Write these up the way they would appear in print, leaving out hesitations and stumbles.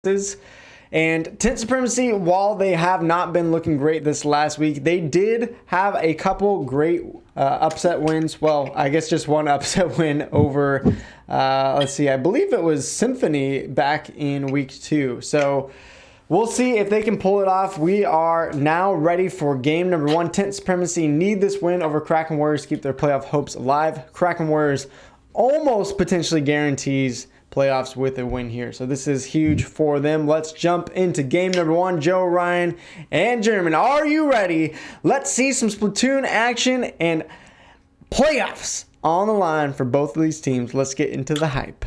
And Tent Supremacy, while they have not been looking great this last week, they did have a couple great upset wins. Well, I guess just one upset win over, let's see, I believe it was Symphony back in week 2. So we'll see if they can pull it off. We are now ready for game number 1. Tent Supremacy need this win over Kraken Warriors to keep their playoff hopes alive. Kraken Warriors almost potentially guarantees playoffs with a win here. So this is huge for them. Let's jump into game number 1. Joe, Ryan, and German, are you ready? Let's see some Splatoon action and playoffs on the line for both of these teams. Let's get into the hype.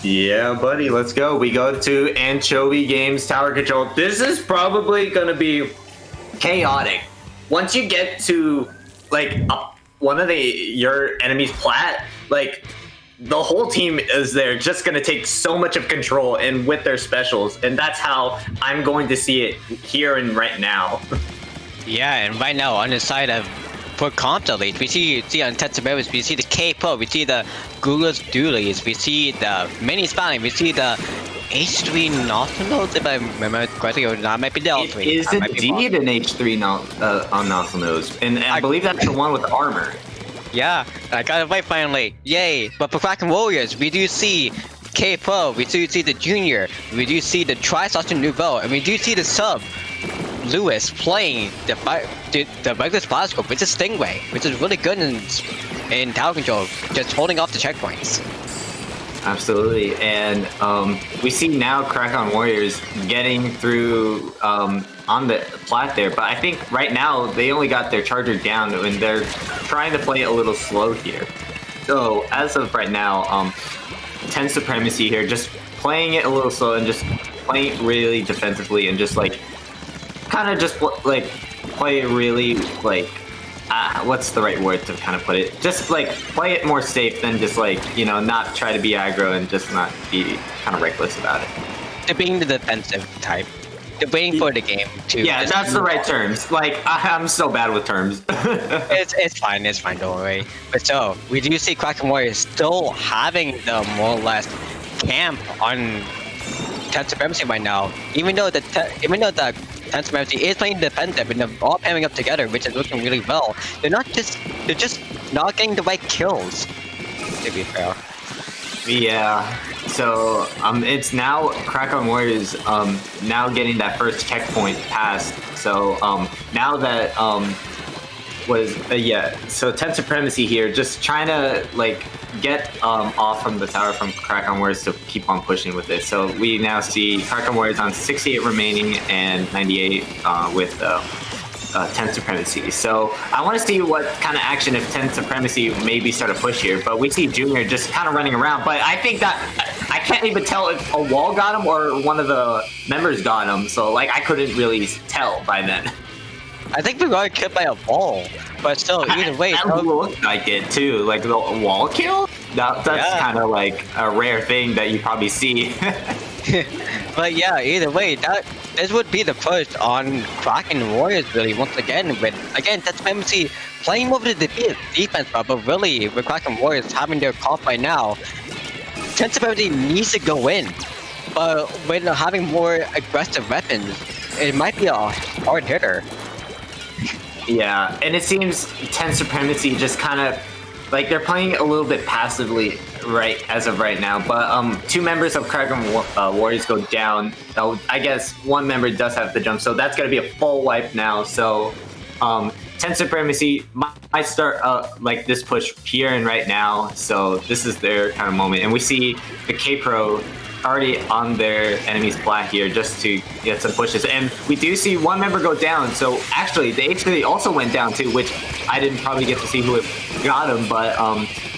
Yeah, buddy, let's go. We go to Anchovy Games Tower Control. This is probably going to be chaotic. Once you get to, like, one of your enemy's plat, like, the whole team is there just going to take so much of control and with their specials. And that's how I'm going to see it here and right now. Yeah, and right now on the side of for comp delete, we see on Tetsuberus, we see the K-Pro, we see the Google's Doolies, we see the Mini Spawning, we see the H3 Nautilus, if I remember correctly, or not, might be the L3. It is indeed an H3 on Nautilus, and I believe that's the one with the armor. Yeah, I got it right finally. Yay! But for Kraken Warriors, we do see K-Pro, we do see the Junior, we do see the Tri-Saucer Nouveau, and we do see the sub, Lewis, playing the regular Spotoscope, which is Stingray, which is really good in tower control, just holding off the checkpoints. Absolutely, and we see now Kraken Warriors getting through on the plat there, but I think right now they only got their charger down and they're trying to play it a little slow here. So as of right now, Tent Supremacy here, just playing it a little slow and just playing it really defensively and just like kind of just like play it really like what's the right word to kind of put it? Just like play it more safe than just like, you know, not try to be aggro and just not be kind of reckless about it. They're being the defensive type. They're waiting for the game to. Yeah, that's the right terms. Like I'm so bad with terms. it's fine, don't worry. But so we do see Kraken Warriors still having the more or less camp on Tent Supremacy right now. Even though the Tent Supremacy is playing defensive and they're all pamming up together, which is looking really well. They're just not getting the right kills, to be fair. Yeah. So it's now Kraken Warriors now getting that first checkpoint passed. So now that so Tent Supremacy here, just trying to like get off from the tower from Kraken Warriors to keep on pushing with it. So we now see Kraken Warriors on 68 remaining and 98 with Tent Supremacy. So I want to see what kind of action if Tent Supremacy maybe start a push here, but we see Junior just kind of running around. But I think that I can't even tell if a wall got him or one of the members got him. So like I couldn't really tell by then. I think we got killed by a wall, but still, either way. That looked like it too, like the wall kill? That's kind of like a rare thing that you probably see. But yeah, either way, this would be the first on Kraken Warriors really once again. With again, Tent Supremacy playing over the defense, but really with Kraken Warriors having their comp right now, Tent Supremacy needs to go in. But when having more aggressive weapons, it might be a hard hitter. Yeah, and it seems Tent Supremacy just kind of like they're playing a little bit passively right as of right now. But 2 members of Kraken Warriors go down. I guess 1 member does have the jump, so that's gonna be a full wipe now. So Tent Supremacy might start like this push here and right now. So this is their kind of moment, and we see the K-Pro already on their enemy's flat here just to get some pushes, and we do see 1 member go down. So actually the H3 also went down too, which I didn't probably get to see who it got him, but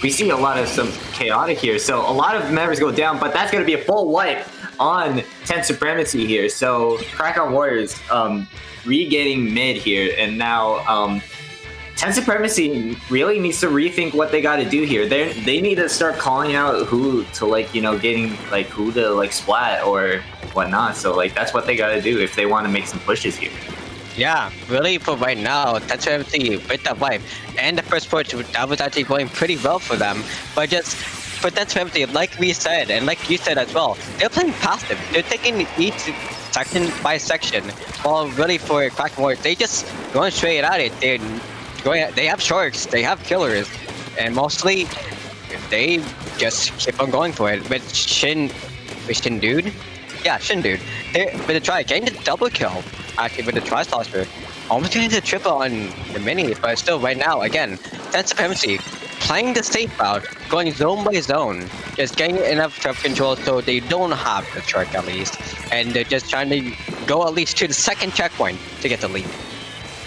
we see a lot of some chaotic here. So a lot of members go down, but that's going to be a full wipe on Tent Supremacy here. So Kraken Warriors regaining mid here, and now Tent Supremacy really needs to rethink what they got to do here. They need to start calling out who to like, you know, getting like who to like splat or whatnot. So like that's what they got to do if they want to make some pushes here. Yeah, really for right now, Tent Supremacy with that wipe and the first push, that was actually going pretty well for them. But just for Ten Supremacy, like we said, and like you said as well, they're playing passive. They're taking each section by section. While really for Kraken Warriors, they just going straight at it. They have sharks, they have killers, and mostly they just keep on going for it. With Shin Dude? Yeah, Shin Dude. With the try, getting the double kill, actually with the Tri-Saucer. Almost getting the triple on the mini, but still right now, again, Ten Supremacy playing the safe route, going zone by zone, just getting enough trap control so they don't have the shark at least, and they're just trying to go at least to the second checkpoint to get the lead.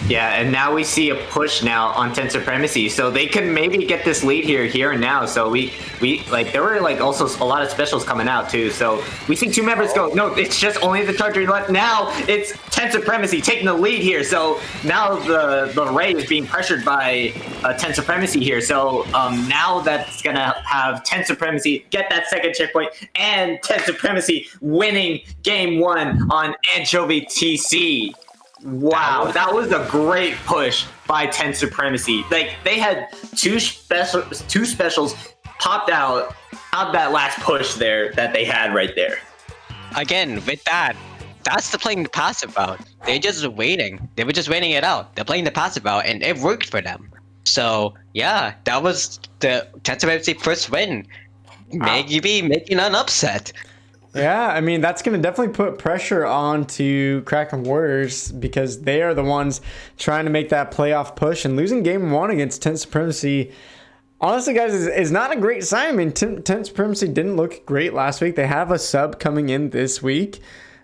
Yeah, and now we see a push now on Ten Supremacy, so they could maybe get this lead here and now. So we like there were like also a lot of specials coming out too. So we see two members go. No, it's just only the Charger left. Now it's Ten Supremacy taking the lead here. So now the Ray is being pressured by Ten Supremacy here. So now that's gonna have Ten Supremacy get that second checkpoint and Ten Supremacy winning game 1 on Anchovy TC. Wow, that was a great push by Ten Supremacy. Like they had two specials popped out that last push there that they had right there. Again, with that's the playing the passive route. They're just waiting. They were just waiting it out. They're playing the passive route, and it worked for them. So yeah, that was the Ten Supremacy first win. Maybe making an upset. Yeah, I mean, that's going to definitely put pressure onto Kraken Warriors because they are the ones trying to make that playoff push, and losing game 1 against Ten Supremacy, honestly, guys, is not a great sign. I mean, Ten Supremacy didn't look great last week. They have a sub coming in this week,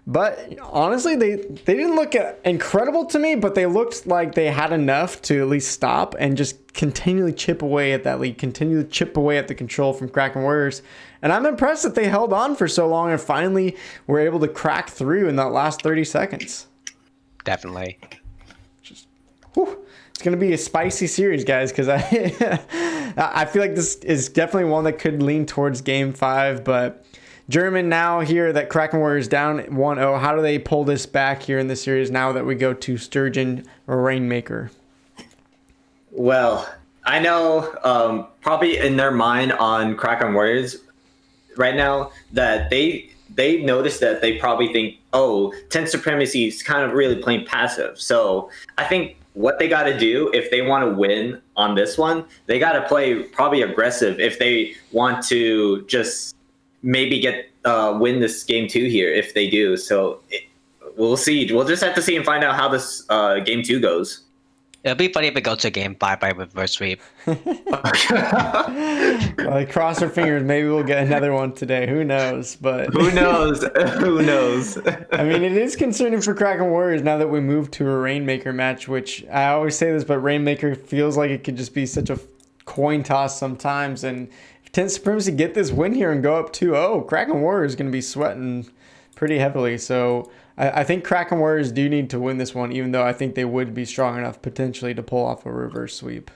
but honestly, they didn't look incredible to me, but they looked like they had enough to at least stop and just continually chip away at that lead, continually chip away at the control from Kraken Warriors. And I'm impressed that they held on for so long and finally were able to crack through in that last 30 seconds. Definitely. It's going to be a spicy series, guys, because I feel like this is definitely one that could lean towards game 5. But German, now here that Kraken Warriors down 1-0, how do they pull this back here in the series now that we go to Sturgeon or Rainmaker? Well, I know probably in their mind on Kraken Warriors right now that they noticed that they probably think, oh, Ten Supremacy is kind of really playing passive. So I think what they got to do if they want to win on this one, they got to play probably aggressive if they want to just maybe get win this game 2 here if they do. So we'll see. We'll just have to see and find out how this game 2 goes. It'll be funny if it goes to game 5 by reverse sweep. Well, cross our fingers. Maybe we'll get another one today. Who knows? But who knows? Who knows? I mean, it is concerning for Kraken Warriors now that we move to a Rainmaker match, which I always say this, but Rainmaker feels like it could just be such a coin toss sometimes. And if Ten Supremacy get this win here and go up 2-0, Kraken Warriors is going to be sweating pretty heavily. So I think Kraken Warriors do need to win this one, even though I think they would be strong enough potentially to pull off a reverse sweep.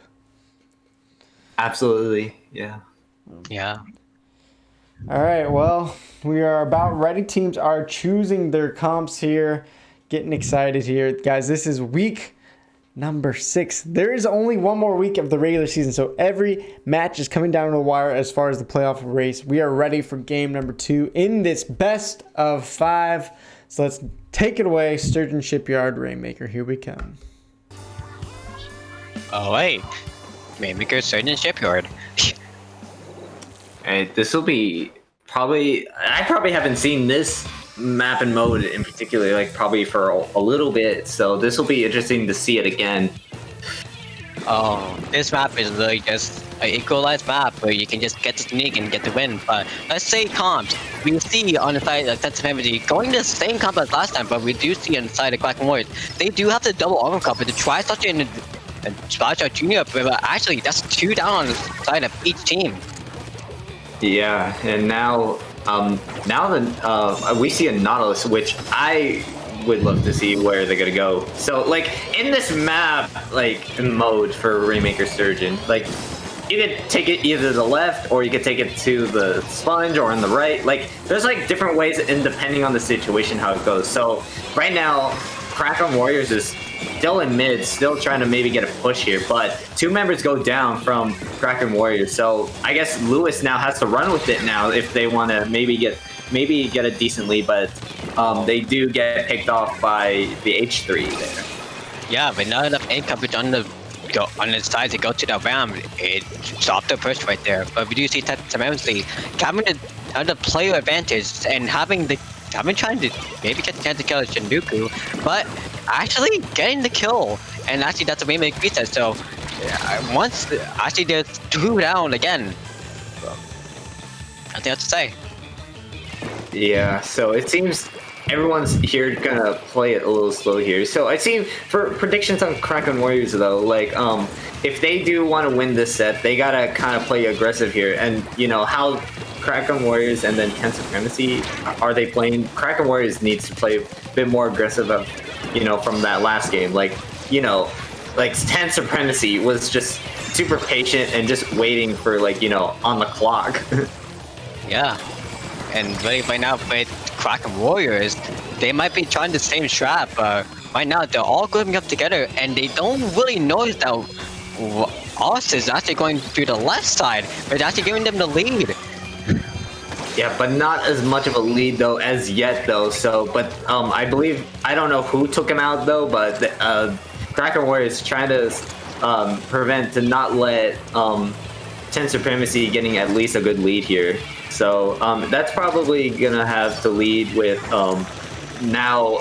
Absolutely, yeah. Yeah. All right, well, we are about ready. Teams are choosing their comps here. Getting excited here. Guys, this is week number 6. There is only one more week of the regular season, so every match is coming down to the wire as far as the playoff race. We are ready for game number 2 in this best of 5. So let's take it away, Sturgeon Shipyard Rainmaker. Here we come. Oh, wait. Rainmaker, Sturgeon Shipyard. And this will be I probably haven't seen this map and mode in particular, like probably for a little bit. So this will be interesting to see it again. Oh, this map is really just an equalized map where you can just get the sneak and get the win. But let's say comps. We see on the side of Ten Supremacy going the same comp as last time, but we do see on the side of Kraken Warriors, they do have the double armor comp with the Tri-Saucer and the Splash Out Junior. But actually, that's 2 down on the side of each team. Yeah, and now we see a Nautilus, which I would love to see where they're gonna go. So like in this map, like in mode for Rainmaker Sturgeon, like you could take it either to the left or you could take it to the sponge or on the right. Like there's like different ways and depending on the situation how it goes. So right now Kraken Warriors is still in mid, still trying to maybe get a push here, but 2 members go down from Kraken Warriors. So I guess Lewis now has to run with it now if they want to maybe get a decent lead, but they do get picked off by the H3 there. Yeah, but not enough aim coverage on the side to go to the ram. It stopped the push right there. But we do see Supremacy having the player advantage and having trying to maybe get the chance to kill Shinduku, but actually getting the kill. And actually that's a remake reset. So actually there's 2 down again. So, nothing else to say. Yeah, so it seems everyone's here gonna play it a little slow here. So I see for predictions on Kraken Warriors though, like if they do want to win this set, they gotta kind of play aggressive here. And you know how Kraken Warriors and then 10 Supremacy are they playing? Kraken Warriors needs to play a bit more aggressive of, you know, from that last game. Like, you know, like 10 Supremacy was just super patient and just waiting for, like, you know, on the clock. Yeah. And right now with Kraken Warriors, they might be trying the same strat, but right now they're all grouping up together and they don't really notice that Us is actually going through the left side, but it's actually giving them the lead. Yeah, but not as much of a lead though as yet though. So, but I believe I don't know who took him out though, but Kraken Warriors trying to prevent to not let 10 Supremacy getting at least a good lead here. So that's probably gonna have to lead with now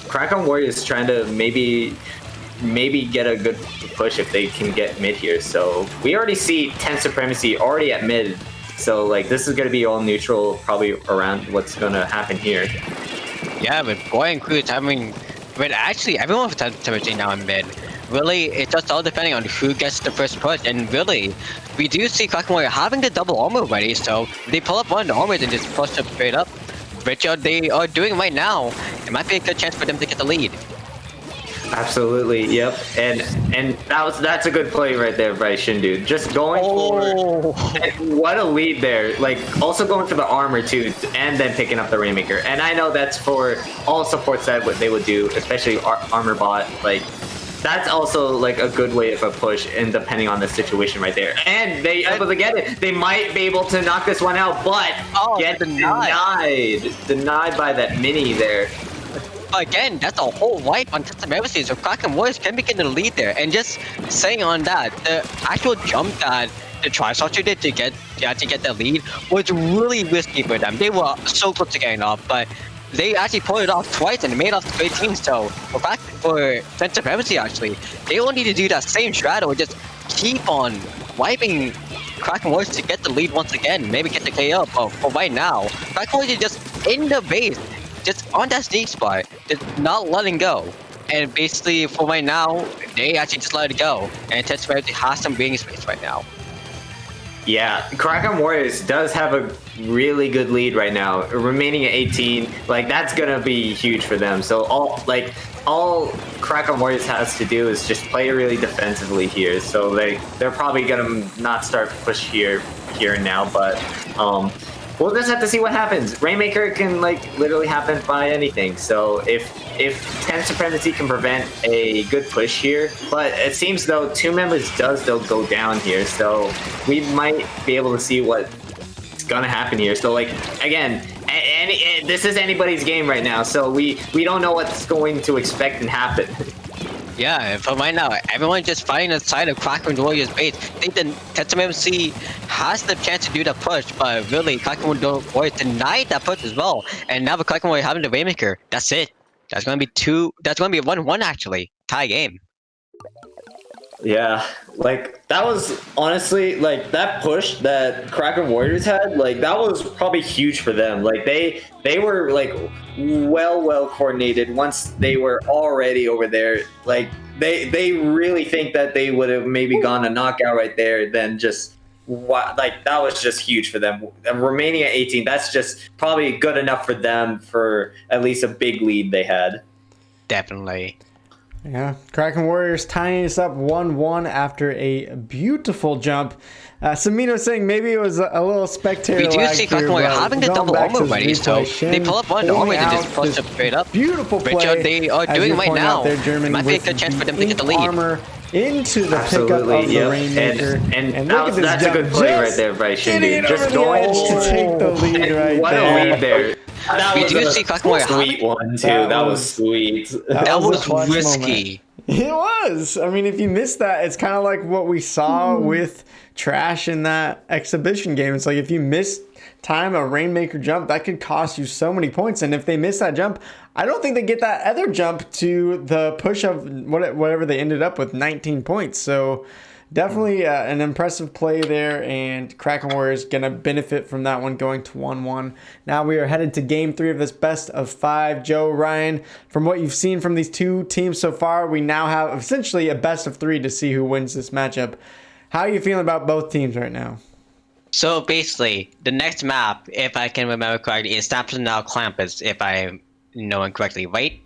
Kraken Warriors trying to maybe get a good push if they can get mid here. So we already see 10 Supremacy already at mid. So like this is gonna be all neutral probably around what's gonna happen here. Yeah, but Boy and Crew is having, but actually everyone for Supremacy now in mid. Really, it's just all depending on who gets the first push, and really, we do see Kraken Warrior having the double armor ready, so if they pull up one of the armors and just push up straight up, which they are doing right now, it might be a good chance for them to get the lead. Absolutely, yep, and that's a good play right there by Shindu. Just going for what a lead there. Like also going for the armor too, and then picking up the Rainmaker. And I know that's for all support side what they would do, especially armor bot. Like that's also like a good way of a push, and depending on the situation right there. And they able to get it. They might be able to knock this one out, but get denied by that mini there. Again, that's a whole wipe on Supremacy, so Kraken Warriors can be getting the lead there. And just saying on that, the actual jump that the Tri-Saucer did to actually get the lead was really risky for them. They were so close to getting off, but they actually pulled it off twice and made off the great team. So for Supremacy actually, they will need to do that same strat or just keep on wiping Kraken Warriors to get the lead once again, maybe get the KO. But for right now, Kraken Warriors is just in the base, just on that sneak spot, just not letting go. And basically, for right now, they actually just let it go. And Supremacy has some breathing space right now. Yeah, Kraken Warriors does have a really good lead right now, remaining at 18. Like that's gonna be huge for them. So all Kraken Warriors has to do is just play really defensively here. So they're probably gonna not start push here and now, but we'll just have to see what happens. Rainmaker can like literally happen by anything. So if 10 Supremacy can prevent a good push here, but it seems though 2 members they'll go down here. So we might be able to see what's gonna happen here. So like again, this is anybody's game right now. So we don't know what's going to expect and happen. Yeah, and for right now, everyone's just fighting the side of Kraken Warriors base. I think the Supremacy has the chance to do the push, but really, Kraken Warriors denied that push as well. And now the Kraken Warriors having the Rainmaker, that's it. That's gonna be a 1-1 actually. Tie game. Yeah, like that was honestly like that push that Kraken Warriors had, like that was probably huge for them. Like they were like well coordinated once they were already over there. Like they really think that they would have maybe gone a knockout right there, then just like that was just huge for them. And remaining at 18, that's just probably good enough for them for at least a big lead they had. Definitely. Yeah, Kraken Warriors tying us up 1-1 after a beautiful jump. Samino saying maybe it was a little spectator. We do see Kraken Warrior having the double armor ready, so they pull up one armor and just push up straight up. Beautiful play. Which they are doing right now. There, German, it might be a good chance for them to get the lead. Armor into the pickup of the Rainmaker. And look at this, that's a good play right there by Shindu. Just going to take the lead right what there. What a lead there. We do see Kraken Warrior sweet one too. That was sweet. That was risky. It was. I mean, if you missed that, it's kind of like what we saw with Trash in that exhibition game. It's like if you miss time a Rainmaker jump, that could cost you so many points. And if they miss that jump, I don't think they get that other jump to the push of whatever they ended up with, 19 points. So definitely an impressive play there, and Kraken Warriors going to benefit from that one going to 1-1. Now we are headed to game 3 of this best of 5. Joe, Ryan, from what you've seen from these two teams so far, we now have essentially a best of 3 to see who wins this matchup. How are you feeling about both teams right now? So basically, the next map, if I can remember correctly, is Snapson now Clampus, if I know incorrectly, right?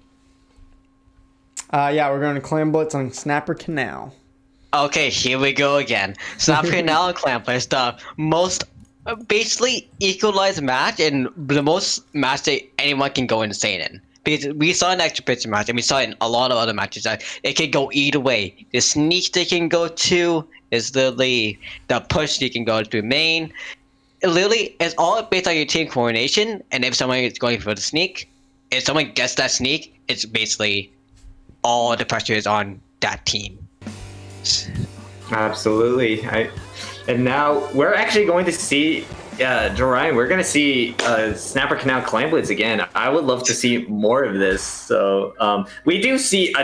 Yeah, we're going to Clam Blitz on Snapper Canal. Okay, here we go again. Snapper Canal and Clampus, the most basically equalized match and the most match that anyone can go insane in. Because we saw an extra pitch match, and we saw it in a lot of other matches that it can go either way. The sneak they can go to is literally the push they can go to main. It literally is all based on your team coordination, and if someone is going for the sneak, if someone gets that sneak, it's basically all the pressure is on that team. Absolutely. And now we're actually going to see Ryan, we're gonna see Snapper Canal Clam Blitz again. I would love to see more of this. So we do see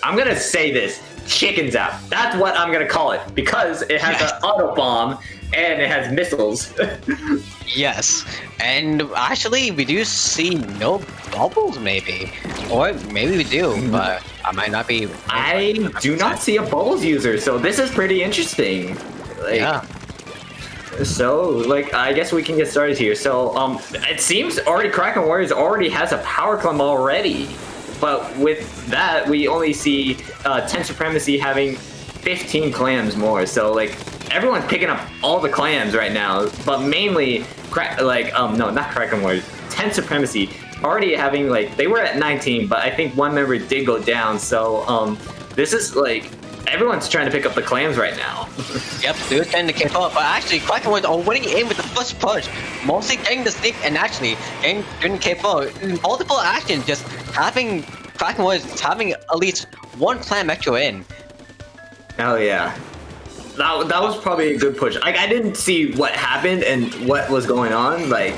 I'm gonna say this, chicken zap. That's what I'm gonna call it, because it has an auto bomb and it has missiles. Yes, and actually we do see no bubbles, maybe, or maybe we do, but I might not be. I do not see a bubbles user, so this is pretty interesting. Like, yeah. So, like, I guess we can get started here. So, it seems already Kraken Warriors already has a power climb already. But with that, we only see 10 Supremacy having 15 clams more. So, like, everyone's picking up all the clams right now. But mainly, no, not Kraken Warriors. 10 Supremacy already having, like, they were at 19, but I think one member did go down. So, this is, like, everyone's trying to pick up the clams right now. Yep, they're trying to keep up, but actually Kraken was already in with the first push, mostly getting the sneak and actually getting keep up. Multiple actions, just having Kraken was having at least one clam extra in. Oh yeah. That was probably a good push. Like, I didn't see what happened and what was going on. Like,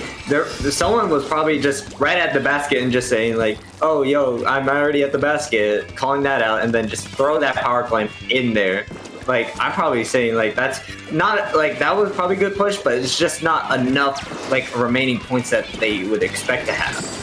someone was probably just right at the basket and just saying like, "Oh, yo, I'm already at the basket," calling that out, and then just throw that power climb in there. Like, I'm probably saying like that's not like that was probably a good push, but it's just not enough like remaining points that they would expect to have.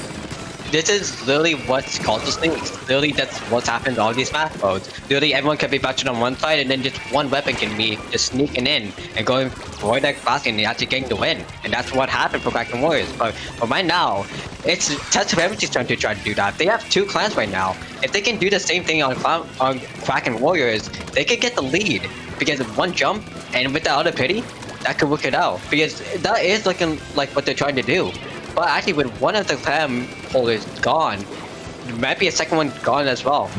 This is literally what's called the sneaks. Literally, that's what's happened in all these map modes. Literally, everyone can be batched on one side, and then just one weapon can be just sneaking in and going for that basket and actually getting the win. And that's what happened for Kraken Warriors. But right now, it's Test of Everybody's turn to try to do that. They have 2 clans right now. If they can do the same thing on Kraken Warriors, they could get the lead. Because of one jump, and with the other pity, that could work it out. Because that is looking like what they're trying to do. But actually, with one of the clam holders gone, there might be a second one gone as well.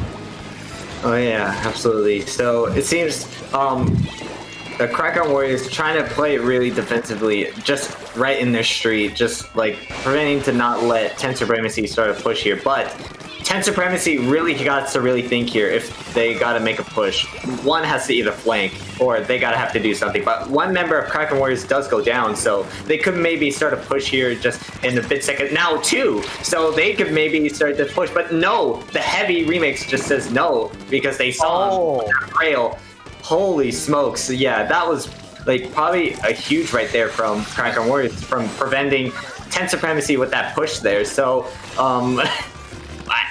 Oh yeah, absolutely. So it seems the Kraken Warriors trying to play really defensively, just right in their street, just like preventing to not let 10 Supremacy start a push here. But 10 Supremacy really got to really think here if they got to make a push. One has to either flank or they got to have to do something. But one member of Kraken Warriors does go down, so they could maybe start a push here just in the bit second. Now 2, so they could maybe start this push. But no, the heavy remix just says no because they saw rail. Holy smokes. Yeah, that was like probably a huge right there from Kraken Warriors from preventing 10 Supremacy with that push there. So,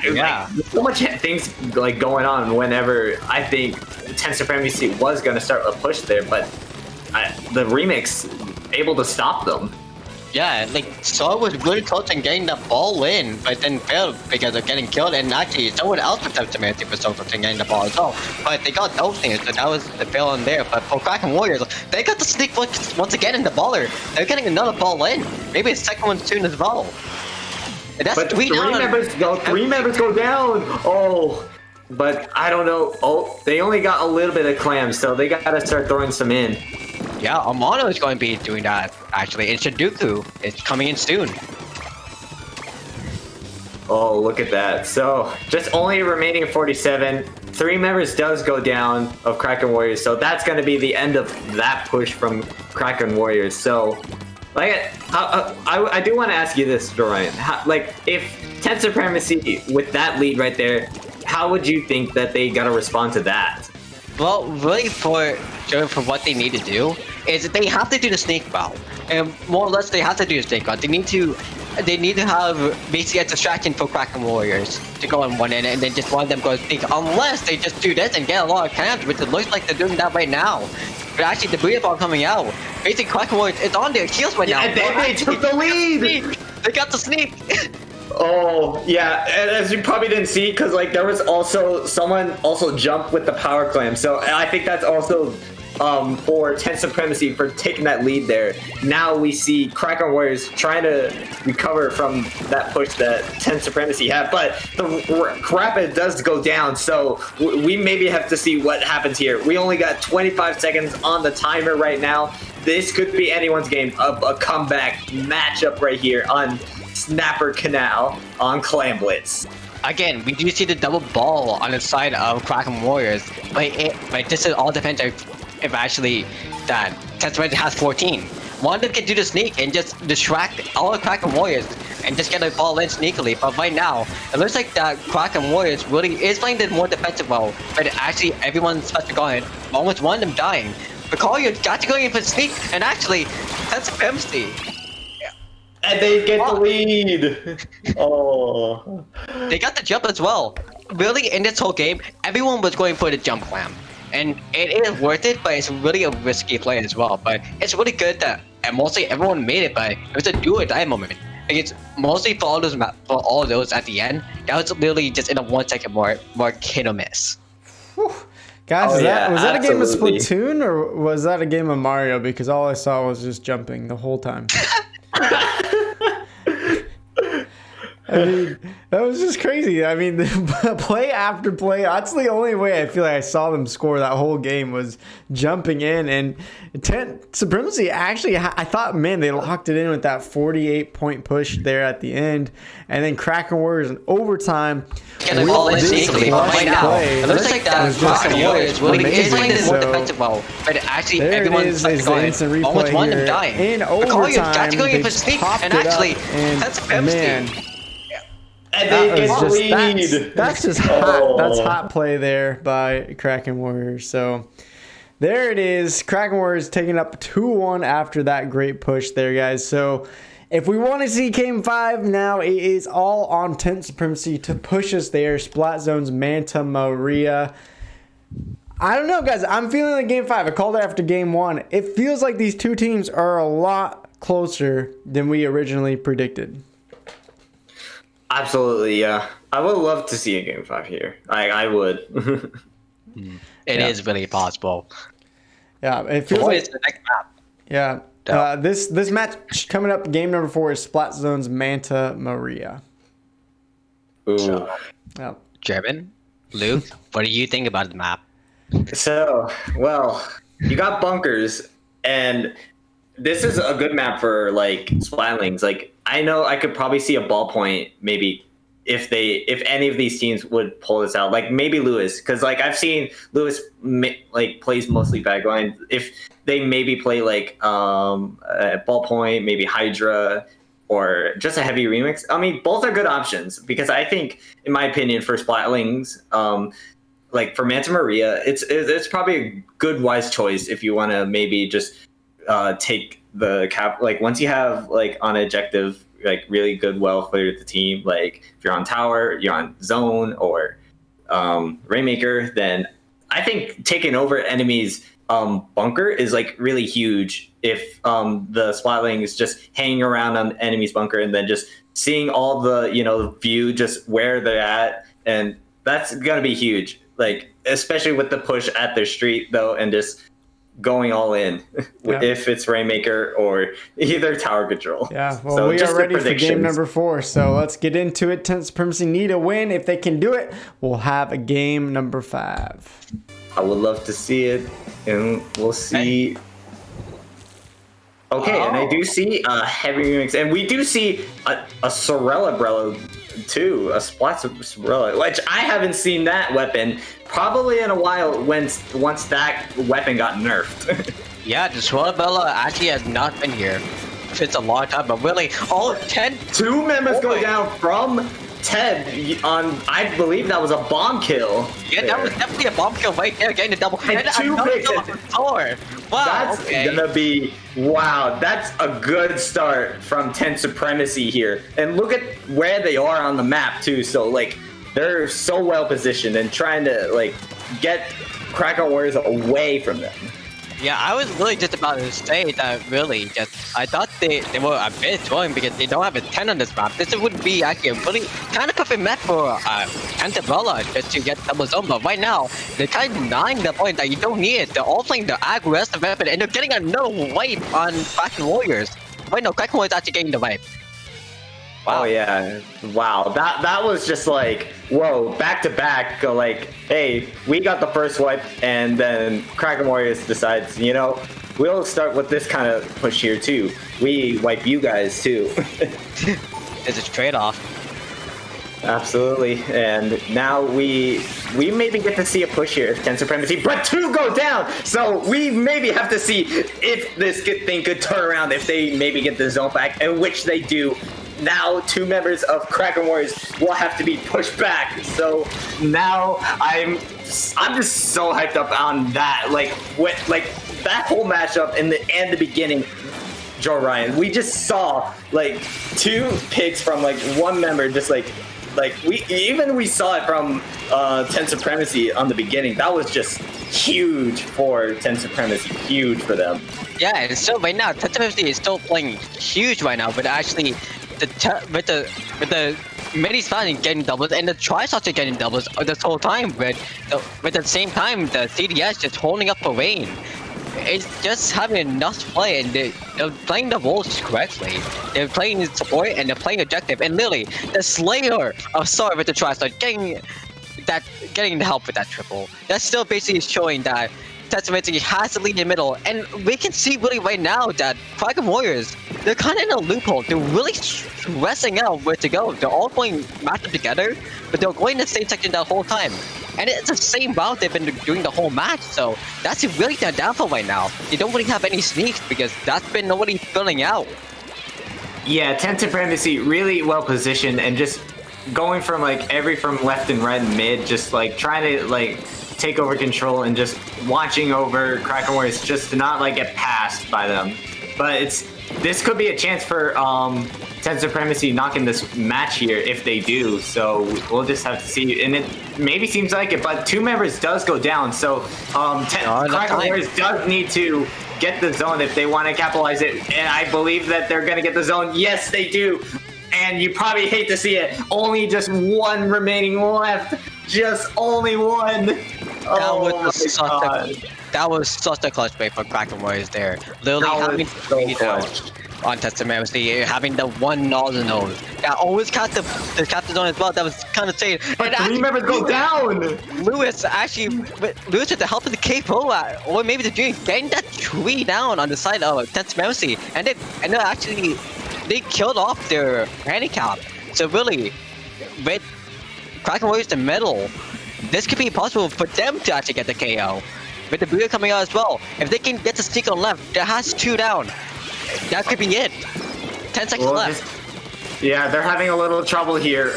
yeah, like, so much things like going on whenever I think 10 Supremacy was going to start a push there, but the remix able to stop them. Yeah, like Saul was really close in getting the ball in, but then failed because of getting killed. And actually, someone else was Supremacy was so close in getting the ball as well. But they got those things, so that was the fail in there. But for Kraken Warriors, they got the sneak once again in the baller. They're getting another ball in. Maybe a second one soon as well. And that's But three members go down. Oh, but I don't know. Oh, they only got a little bit of clams, so they got to start throwing some in. Yeah, Amano is going to be doing that, actually. And Shidoku is coming in soon. Oh, look at that. So, just only remaining 47. 3 members does go down of Kraken Warriors, so that's going to be the end of that push from Kraken Warriors. So, like, I do want to ask you this, Dorian. Like, if 10 Supremacy with that lead right there, how would you think that they got to respond to that? Well, really for what they need to do is they have to do the sneak well, and more or less they have to do the sneak well. They need to have basically a distraction for Kraken Warriors to go on one end, and then just want them go sneak. Unless they just do this and get a lot of camps, which it looks like they're doing that right now. But actually, the Booyah Ball coming out, basically Kraken Warriors is on their heels right now. And then they took the lead. They got the sneak. Oh, yeah, and as you probably didn't see, because, like, there was also, someone also jumped with the power clam, so I think that's also for 10 Supremacy for taking that lead there. Now we see Kraken Warriors trying to recover from that push that 10 Supremacy had, but the rapid does go down, so we maybe have to see what happens here. We only got 25 seconds on the timer right now. This could be anyone's game, a comeback matchup right here on Snapper Canal on Clam Blitz. Again, we do see the double ball on the side of Kraken Warriors, but this is all depends if actually that Supremacy has 14. One of them can do the sneak and just distract all the Kraken Warriors and just get the ball in sneakily. But right now, it looks like that Kraken Warriors really is playing the more defensive role, but actually everyone's supposed to go ahead. Almost one of them dying. But Collier got to go in for the sneak, and actually, that's Supremacy. And they get the lead. Oh. They got the jump as well. Really, in this whole game, everyone was going for the jump clam. And it is worth it, but it's really a risky play as well. But it's really good that mostly everyone made it, but it was a do or die moment. Like it's mostly for all those at the end. That was literally just in a 1 second more hit or miss. Whew. Guys, Oh, was yeah, that a game of absolutely. Splatoon or was that a game of Mario? Because all I saw was just jumping the whole time. I mean, that was just crazy. I mean, play after play. That's the only way I feel like I saw them score that whole game was jumping in. And 10 Supremacy actually, I thought, man, they locked it in with that 48-point push there at the end. And then Kraken Warriors in overtime. Can they ball in sneakily right now? It looks like that Kraken Warriors really is playing this more defensive role, but actually there everyone's it is the instant replay almost one of them here. dying. In Collier got overtime, to go in they for sneak, popped and it up, actually, and that's Supremacy. man, And they that get was the just lead. that's just hot. Oh. That's hot play there by Kraken Warriors. So there it is. Kraken Warriors taking up 2-1 after that great push there, guys. So if we want to see Game 5 now, it is all on 10 Supremacy to push us there. Splat Zone's Manta Maria. I don't know, guys. I'm feeling like Game 5. I called it after Game 1. It feels like these two teams are a lot closer than we originally predicted. Absolutely, yeah. I would love to see a Game 5 here. I would. It is really possible. Yeah, it feels What like is the next map? yeah. This match coming up, game number 4 is Splat Zone's Manta Maria. Ooh. Yeah. German, Luke, what do you think about the map? So, well, you got bunkers, and this is a good map for, like, Splatlings. Like, I know I could probably see a ballpoint maybe if any of these teams would pull this out. Like, maybe Lewis, because, like, I've seen Lewis, like, plays mostly backline. If they maybe play, like, a ballpoint, maybe Hydra, or just a heavy remix. I mean, both are good options, because I think, in my opinion, for Splatlings, like, for Manta Maria, it's probably a good, wise choice if you want to maybe just take the cap, like once you have like on objective like really good well for the team, like if you're on tower, you're on zone or Rainmaker, then I think taking over enemies bunker is like really huge. If the splatling is just hanging around on the enemy's bunker and then just seeing all the view just where they're at, and that's gonna be huge. Like especially with the push at their street though, and just going all in if it's Rainmaker or either tower control. Yeah, well, so we are ready for game number 4, so let's get into it. 10 Supremacy need a win. If they can do it, we'll have a game number 5. I would love to see it, and we'll see. Okay, and I do see a heavy remix, and we do see a Sorella Brella too, a Splats Sorella, which I haven't seen that weapon probably in a while once that weapon got nerfed. Yeah, the Sorella actually has not been here since a long time, but really, all 10... 2 members go down from Ted on, I believe that was a bomb kill. Yeah, that was definitely a bomb kill right there, getting the double kill. And 2 picks. Wow, that's gonna be, wow, that's a good start from 10 Supremacy here. And look at where they are on the map too, so like, they're so well positioned and trying to like get Kraken Warriors away from them. Yeah, I was really just about to say that really just, I thought they were a bit throwing because they don't have a 10 on this map. This would be actually a really kind of perfect map for Antabella just to get double zone, but right now, they're kind of denying the point that you don't need it. They're all playing the aggressive weapon and they're getting another wipe on Kraken Warriors. Wait, no, Kraken Warriors actually getting the wipe. Wow. Oh yeah, wow, that was just like, whoa, back to back, go like, hey, we got the first wipe, and then Kraken Warriors decides, we'll start with this kind of push here too. We wipe you guys too. It's a trade-off. Absolutely, and now we maybe get to see a push here if 10 Supremacy, but 2 go down, so we maybe have to see if this thing could turn around, if they maybe get the zone back, and which they do. Now 2 members of Kraken Warriors will have to be pushed back. So now I'm just so hyped up on that. Like that whole matchup in the beginning, Joe Ryan. We just saw like 2 picks from like 1 member, just like we saw it from 10 Supremacy on the beginning. That was just huge for 10 Supremacy, huge for them. Yeah, and still right now, 10 Supremacy is still playing huge right now, but actually. With the minis finally getting doubles and the tri-shots are getting doubles this whole time, but at the same time the CDS just holding up for Rain. It's just having enough play, and they're playing the roles correctly. They're playing support and they're playing objective, and literally the Slayer of Star with the tri-shot getting the help with that triple. That's still basically showing that Supremacy has to lead in the middle, and we can see really right now that Kraken Warriors, they're kind of in a loophole. They're really stressing out where to go. They're all going matched together, but they're going the same section that whole time. And it's the same route they've been doing the whole match, so that's really their downfall right now. They don't really have any sneaks because that's been nobody filling out. Yeah, 10 Supremacy really well positioned and just going from from left and right and mid, just like trying to take over control and just watching over Kraken Warriors just to not get passed by them. But this could be a chance for 10 Supremacy knocking this match here if they do. So we'll just have to see. And it maybe seems like it, but 2 members does go down. So Kraken Warriors does need to get the zone if they want to capitalize it. And I believe that they're going to get the zone. Yes, they do. And you probably hate to see it. Only just 1 remaining left. Just only 1. That was such a clutch play for Kraken Warriors there. Literally having on Testament, having the 1 nose. Yeah, always caught the zone as well. That was kind of insane. But 3 members go down. Lewis with the help of the KO, or maybe the Dream, getting that tree down on the side of Testament, and they actually killed off their handicap. So really, with Kraken Warriors in the middle, this could be possible for them to actually get the KO. With the Buddha coming out as well, if they can get the sneak on left, that has 2 down. That could be it. 10 seconds left. Yeah, they're having a little trouble here.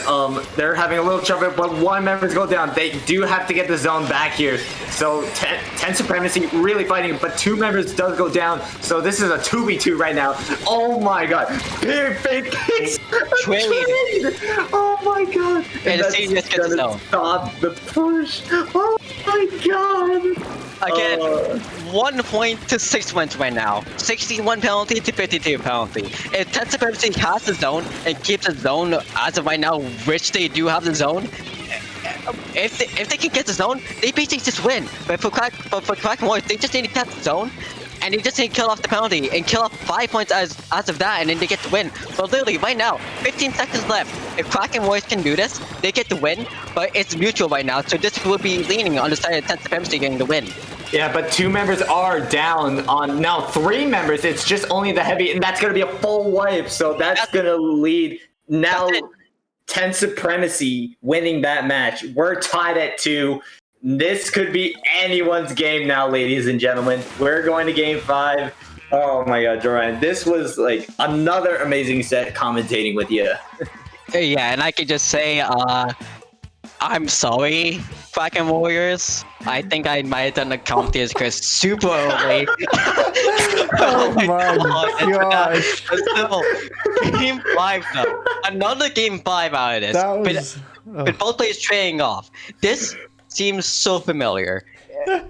They're having a little trouble, but 1 member's go down. They do have to get the zone back here. So 10 Supremacy really fighting, but 2 members does go down. So this is a 2v2 right now. Oh my god. Big kicks. Trade. Oh my god. And the CDS gets the zone. Stop the push. Oh My God. Again, 1 point to 6 wins right now. 61 penalty to 52 penalty. If Ten Supremacy has the zone and keeps the zone as of right now, which they do have the zone, if they can get the zone, they basically just win. But for Kraken Warriors, they just need to get the zone, and they just need to kill off the penalty and kill off 5 points as of that, and then they get the win. But literally, right now, 15 seconds left. If Kraken Warriors can do this, they get the win, but it's mutual right now, so this will be leaning on the side of Ten Supremacy getting the win. Yeah, but 2 members are down on now 3 members. It's just only the heavy, and that's going to be a full wipe. So that's going to lead now 10 Supremacy winning that match. We're tied at 2. This could be anyone's game now, ladies and gentlemen. We're going to game 5. Oh my God, Joran, this was like another amazing set commentating with you. Yeah, and I could just say, I'm sorry, Kraken Warriors. I think I might have done the Counter Chris super early. Oh my God. Still, game 5 though. Another game 5 out of this. That was... But both players trading off. This seems so familiar.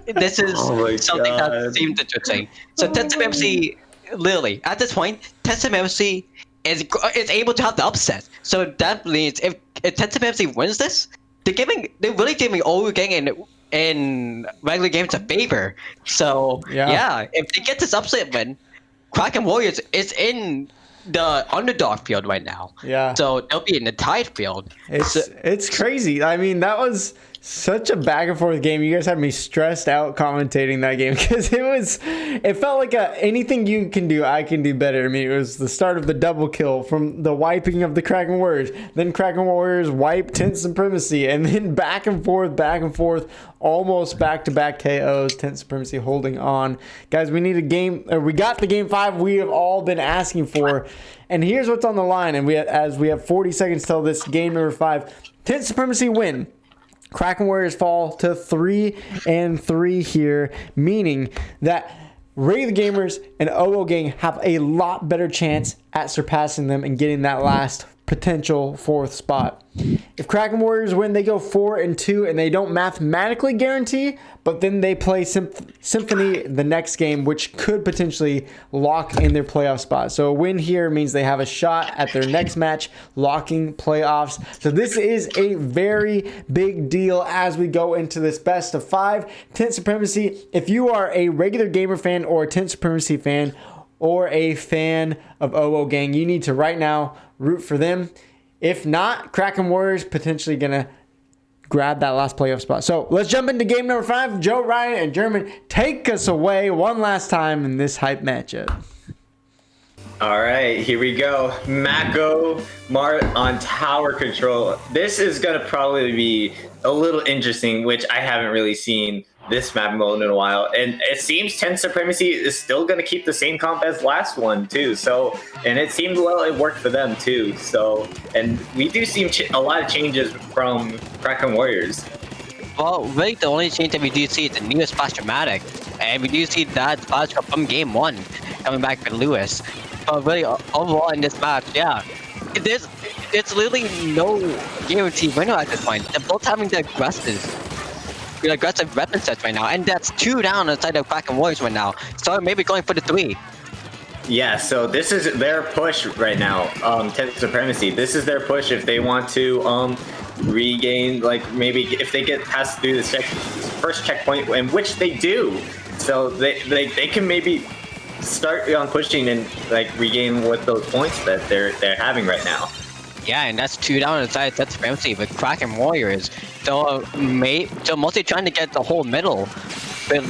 This is something that seems interesting. So Tensum MC, literally, at this point, Tensum MC is able to have the upset. So that means if Tensum MC wins this, they're really giving all gang in regular games a favor. So yeah, if they get this upset win, Kraken Warriors is in the underdog field right now. Yeah. So they'll be in the tied field. It's crazy. I mean, that was such a back and forth game. You guys had me stressed out commentating that game because it felt like anything you can do, I can do better. I mean, it was the start of the double kill from the wiping of the Kraken Warriors. Then Kraken Warriors wipe 10 Supremacy, and then back and forth, almost back-to-back KOs. 10 Supremacy holding on. Guys, we need a game. We got the game 5 we have all been asking for. And here's what's on the line. And we have 40 seconds till this game number 5. 10 Supremacy win. Kraken Warriors fall to 3-3 here, meaning that Ray the Gamers and OO Gang have a lot better chance at surpassing them and getting that last potential 4th spot. If Kraken Warriors win, they go 4-2, and they don't mathematically guarantee, but then they play Symphony the next game, which could potentially lock in their playoff spot. So a win here means they have a shot at their next match, locking playoffs. So this is a very big deal as we go into this best of 5. 10 Supremacy, if you are a regular gamer fan or a 10 Supremacy fan or a fan of OO Gang, you need to right now root for them. If not, Kraken Warriors potentially gonna grab that last playoff spot. So let's jump into game number 5. Joe, Ryan, and German, take us away one last time in this hype matchup. All right, here we go. Mako Mart on tower control. This is gonna probably be a little interesting, which I haven't really seen this map mode in a while, and it seems 10 Supremacy is still going to keep the same comp as last one too. So, and it seemed well it worked for them too. So, and we do see a lot of changes from Kraken Warriors. Well, really the only change that we do see is the newest Splash Dramatic, and we do see that Splash from game 1 coming back with Lewis. But really overall in this match, yeah, there's literally no guaranteed winner at this point. They're both having the aggressive weapon sets right now, and that's 2 down inside of Kraken Warriors right now. So maybe going for the 3. Yeah, so this is their push right now. 10 Supremacy. This is their push if they want to regain, like maybe if they get past through the first checkpoint, in which they do. So they can maybe start on pushing and like regain what those points that they're having right now. Yeah, and that's 2 down inside Ten Supremacy with Kraken Warriors. So mostly trying to get the whole middle. But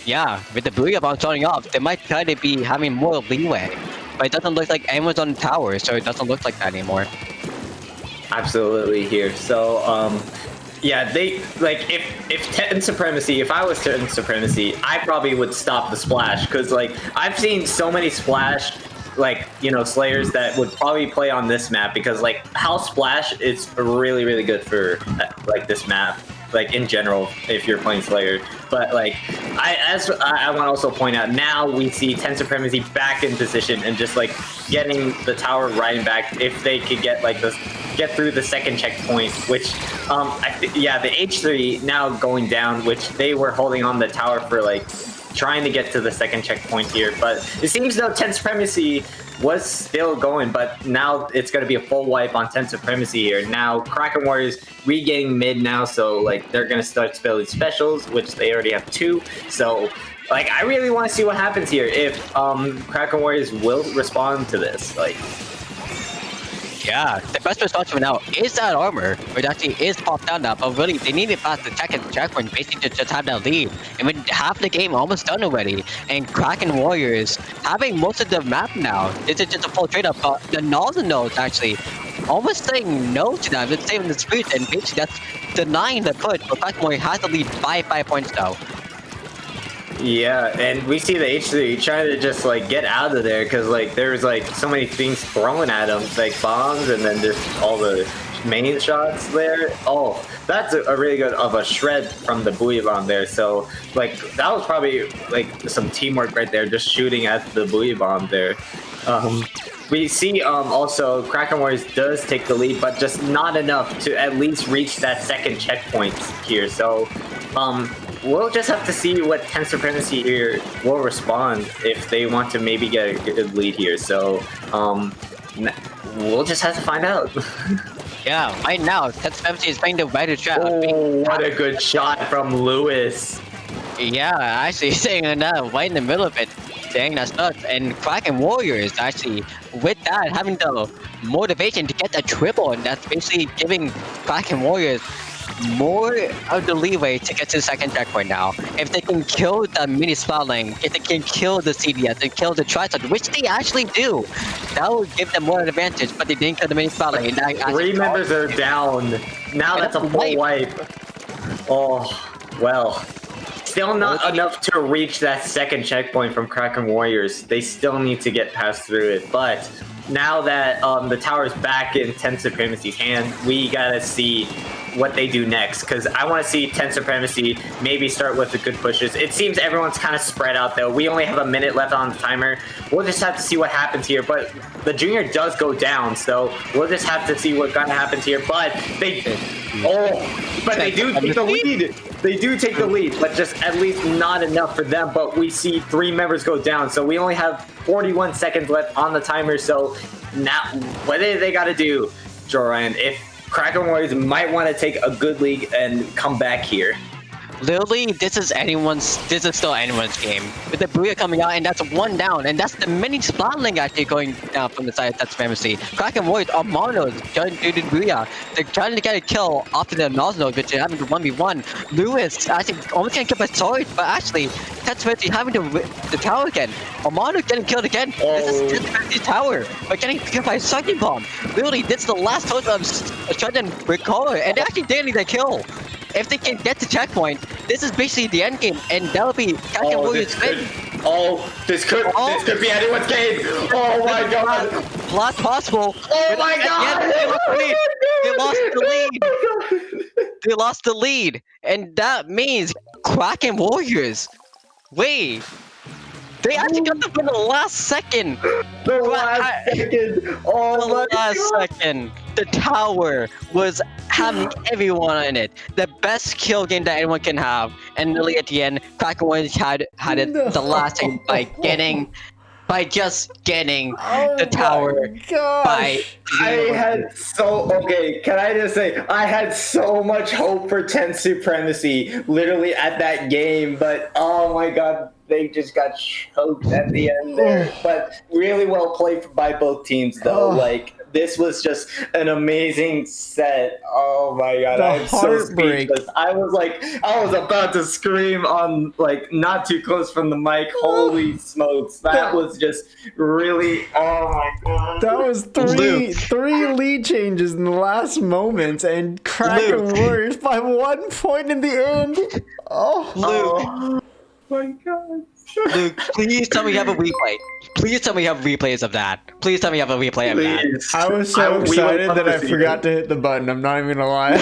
yeah, with the Booyah Bomb starting off, they might try to be having more leeway. But it doesn't look like anyone's on the tower, so it doesn't look like that anymore. Absolutely here. So yeah, they like if 10 Supremacy, if I was 10 Supremacy, I probably would stop the splash, because like I've seen so many splash like, you know, Slayers that would probably play on this map, because like House Splash is really good for like this map, like in general if you're playing Slayer. But like I want to also point out, now we see 10 Supremacy back in position and just like getting the tower riding back. If they could get like this get through the second checkpoint, which the H3 now going down, which they were holding on the tower for like trying to get to the second checkpoint here, but it seems though 10 Supremacy was still going, but now it's going to be a full wipe on 10 Supremacy here. Now Kraken Warriors regaining mid now, so like they're going to start spilling specials, which they already have 2, so like I really want to see what happens here if Kraken Warriors will respond to this. Like, yeah, the best response for now is that armor, which actually is popped down now, but really they need to pass the second checkpoint basically to just have that lead. And with half the game almost done already, and Kraken Warriors having most of the map now, this is just a full trade up, but the Northern nodes actually almost saying no to them, it's saving the streets, and basically that's denying the push, but Kraken Warriors has to lead by 5 points now. yeah, and we see the H3 trying to just like get out of there because like there's like so many things thrown at him, like bombs, and then just all the main shots there. Oh, that's a really good of a shred from the buoy bomb there. So like that was probably like some teamwork right there, just shooting at the buoy bomb there. We see also Kraken Warriors does take the lead, but just not enough to at least reach that second checkpoint here. So we'll just have to see what 10 Supremacy here will respond if they want to maybe get a good lead here. So we'll just have to find out. Yeah, right now, 10 Supremacy is playing the right trap. Oh, what a good shot from Lewis. Yeah, actually saying that right in the middle of it. Dang, that's nuts. And Kraken Warriors actually, with that, having the motivation to get the triple, and that's basically giving Kraken Warriors more of the leeway to get to the second checkpoint now. If they can kill the mini spotling, if they can kill the CDS, and kill the Tristar, which they actually do, that would give them more advantage, but they didn't kill the mini spotling. 3 members are down. Now that's a full wipe. Oh, well. Still not enough to reach that second checkpoint from Kraken Warriors. They still need to get past through it. But now that the tower's back in 10 Supremacy's hand, we gotta see what they do next. Because I want to see 10 Supremacy maybe start with the good pushes. It seems everyone's kind of spread out though. We only have a minute left on the timer. We'll just have to see what happens here. But the junior does go down, so we'll just have to see what kind of happens here. But they do take the lead. They do take the lead, but just at least not enough for them. But we see 3 members go down, so we only have 41 seconds left on the timer. So now, what do they got to do, Joran? If Kraken Warriors might want to take a good league and come back here. Literally, this is still anyone's game. With the Booyah coming out, and that's 1 down, and that's the mini splatling actually going down from the side of That's Supremacy. Kraken Warriors are monos trying to do the Booyah. They're trying to get a kill after the Nosnode, which is having the 1v1. Lewis actually almost can't get a sword, but actually, That's Supremacy having the tower again. Amano getting killed again. This is That's Supremacy's tower, but getting killed by a Sucking Bomb. Literally, this is the last toast of Shudden Recover, and they actually didn't need a kill. If they can get to checkpoint, this is basically the end game, and that'll be Kraken Warriors win. This could be anyone's game. Oh my god. Lot possible. Oh my god. They lost the lead. They lost the lead, and that means Kraken Warriors. Wait. They actually got the win in the last second. The last second. The tower was having everyone in it. The best kill game that anyone can have. And really at the end, Kraken Warriors had it the last second by just getting the tower. Can I just say, I had so much hope for 10 Supremacy literally at that game, but oh my god, they just got choked at the end there. But really well played by both teams though. Like, this was just an amazing set. Oh my god, I'm so speechless. I was about to scream on like not too close from the mic. Holy smokes, that was just really. Oh my god. That was three lead changes in the last moments, and Kraken Warriors by 1 point in the end. Oh my god. Luke, please tell me you have a replay. Please tell me you have replays of that. Please tell me you have a replay of that. I was so excited that I forgot to hit the button. I'm not even gonna lie.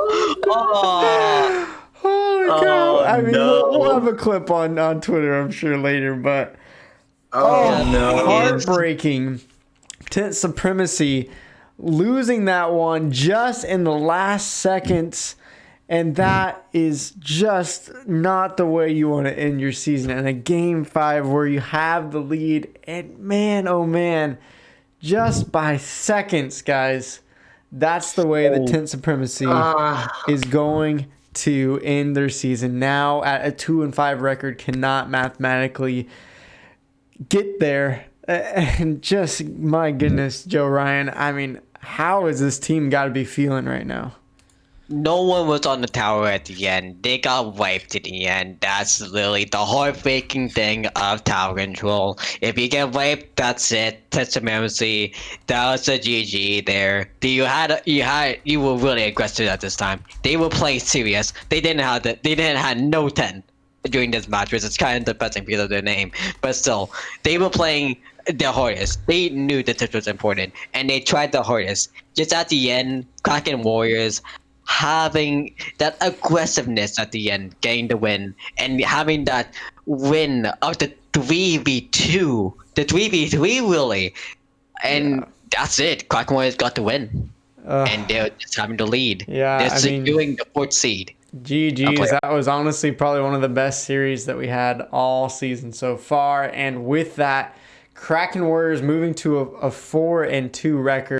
Oh my god. I mean, we'll have a clip on Twitter, I'm sure, later, but... no. Heartbreaking. Tent Supremacy losing that one just in the last seconds. And that is just not the way you want to end your season. In a game 5 where you have the lead. And man, oh man, just by seconds, guys. That's the way the Tent Supremacy is going to end their season. Now at a 2-5 record, cannot mathematically get there. And just, my goodness, Joe Ryan. I mean, how is this team got to be feeling right now? No one was on the tower at the end. They got wiped at the end. That's literally the heartbreaking thing of tower control. If you get wiped, that's it. Tent Supremacy. That was a GG there. You were really aggressive at this time. They were playing serious. They didn't have no 10 during this match, which is kind of depressing because of their name. But still, they were playing their hardest. They knew that this was important, and they tried their hardest. Just at the end, Kraken Warriors having that aggressiveness at the end, getting the win, and having that win of the 3v2, the 3v3 really, and that's it. Kraken Warriors got the win, and they're just having the lead. Yeah, they're securing the 4th seed. GG's. That was honestly probably one of the best series that we had all season so far, and with that, Kraken Warriors moving to a 4-2 record.